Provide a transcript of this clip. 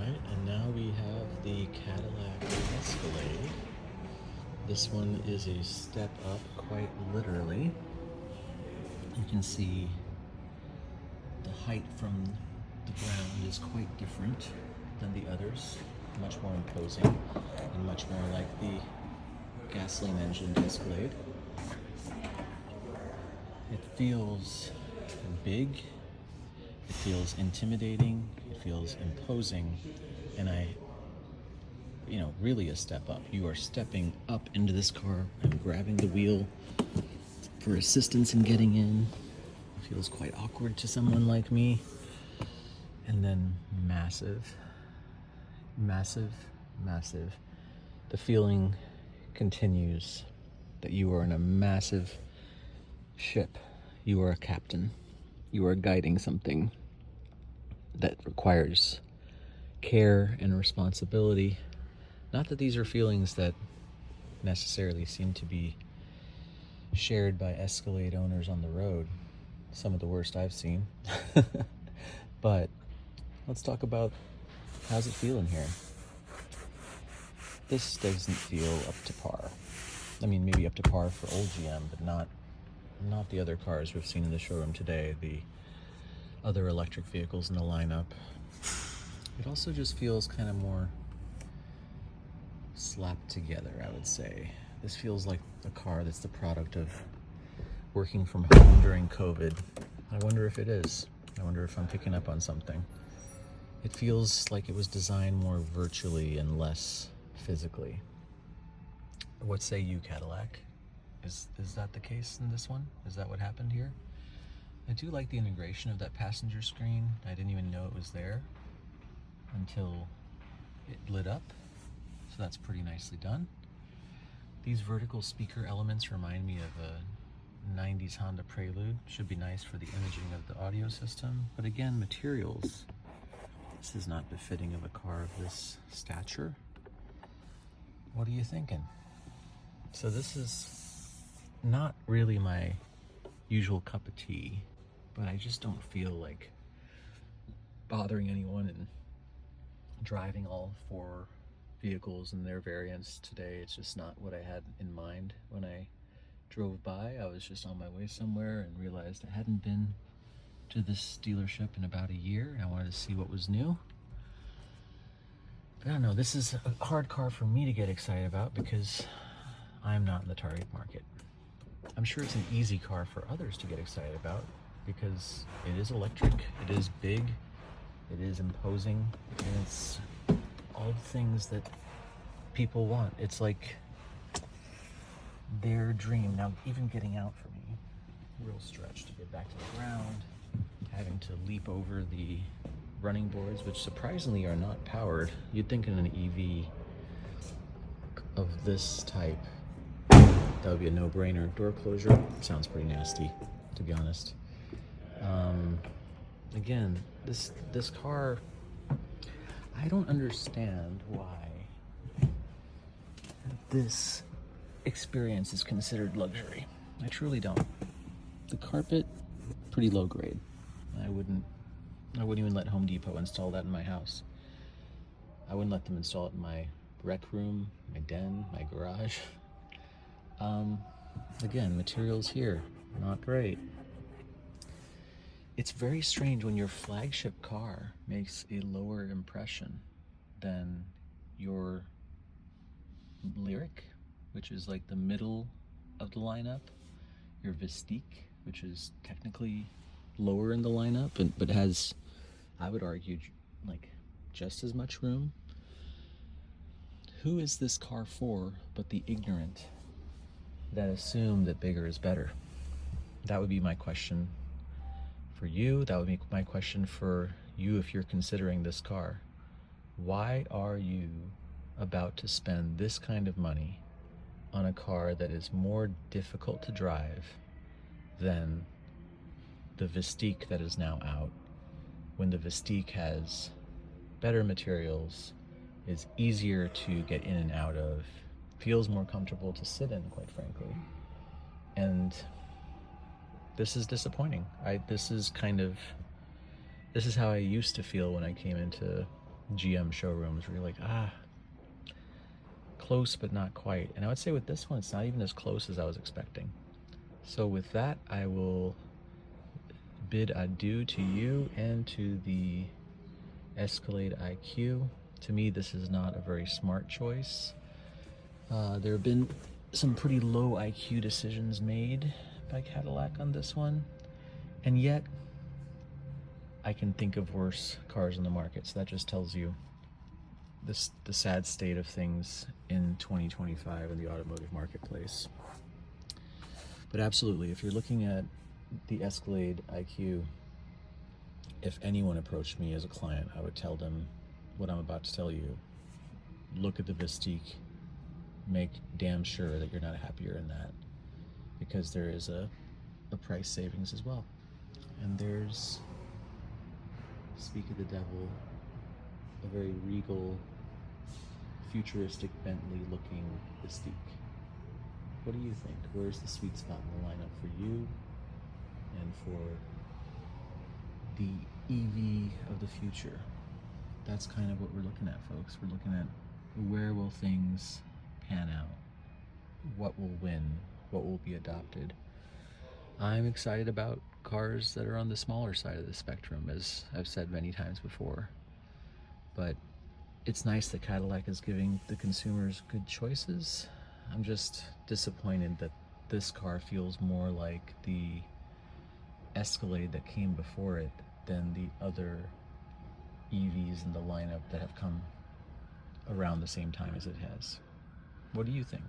Alright, and now we have the Cadillac Escalade. This one is a step up, quite literally. You can see the height from the ground is quite different than the others. Much more imposing and much more like the gasoline engined Escalade. It feels big, it feels intimidating, it feels imposing, and really a step up. You are stepping up into this car. I'm grabbing the wheel for assistance in getting in. It feels quite awkward to someone like me. And then massive. The feeling continues that you are in a massive ship. You are a captain. You are guiding something that requires care and responsibility. Not that these are feelings that necessarily seem to be shared by Escalade owners on the road. Some of the worst I've seen. But let's talk about how's it feeling here. This doesn't feel up to par. I mean, maybe up to par for old GM, but not the other cars we've seen in the showroom today, the other electric vehicles in the lineup. It also just feels kind of more slapped together, I would say. This feels like a car that's the product of working from home during COVID. I wonder if it is. I wonder if I'm picking up on something. It feels like it was designed more virtually and less physically. What say you, Cadillac? Is that the case in this one? Is that what happened here? I do like the integration of that passenger screen. I didn't even know it was there until it lit up. So that's pretty nicely done. These vertical speaker elements remind me of a 90s Honda Prelude. Should be nice for the imaging of the audio system. But again, materials. This is not befitting of a car of this stature. What are you thinking? So this is not really my usual cup of tea, but I just don't feel like bothering anyone and driving all four vehicles and their variants today. It's just not what I had in mind when I drove by. I was just on my way somewhere and realized I hadn't been to this dealership in about a year, and I wanted to see what was new. But I don't know, this is a hard car for me to get excited about because I'm not in the target market. I'm sure it's an easy car for others to get excited about because it is electric, it is big, it is imposing, and it's all the things that people want. It's like their dream. Now, even getting out for me, real stretch to get back to the ground, having to leap over the running boards, which surprisingly are not powered. You'd think in an EV of this type, that would be a no-brainer. Door closure sounds pretty nasty, to be honest. Again, this car, I don't understand why this experience is considered luxury. I truly don't. The carpet, pretty low grade. I wouldn't even let Home Depot install that in my house. I wouldn't let them install it in my rec room, my den, my garage. Again, materials here, not great. It's very strange when your flagship car makes a lower impression than your Lyric, which is like the middle of the lineup, your Vistique, which is technically lower in the lineup, but has, I would argue, like just as much room. Who is this car for but the ignorant that assume that bigger is better? That would be my question for you. That would be my question for you if you're considering this car. Why are you about to spend this kind of money on a car that is more difficult to drive than the Vistique that is now out, when the Vistique has better materials, is easier to get in and out of, feels more comfortable to sit in, quite frankly? And this is disappointing. This is how I used to feel when I came into GM showrooms where you're like, close but not quite. And I would say with this one, it's not even as close as I was expecting. So with that, I will bid adieu to you and to the Escalade IQ. To me, this is not a very smart choice. There have been some pretty low IQ decisions made by Cadillac on this one, and yet I can think of worse cars on the market. So that just tells you the sad state of things in 2025 in the automotive marketplace. But absolutely, if you're looking at the Escalade IQ, if anyone approached me as a client, I would tell them what I'm about to tell you. Look at the Vistique. Make damn sure that you're not happier in that, because there is a price savings as well. And there's, speak of the devil, a very regal, futuristic Bentley looking Vistique. What do you think? Where's the sweet spot in the lineup for you and for the EV of the future? That's kind of what we're looking at, folks. We're looking at where will things pan out? What will win? What will be adopted? I'm excited about cars that are on the smaller side of the spectrum, as I've said many times before. But it's nice that Cadillac is giving the consumers good choices. I'm just disappointed that this car feels more like the Escalade that came before it than the other EVs in the lineup that have come around the same time as it has. What do you think?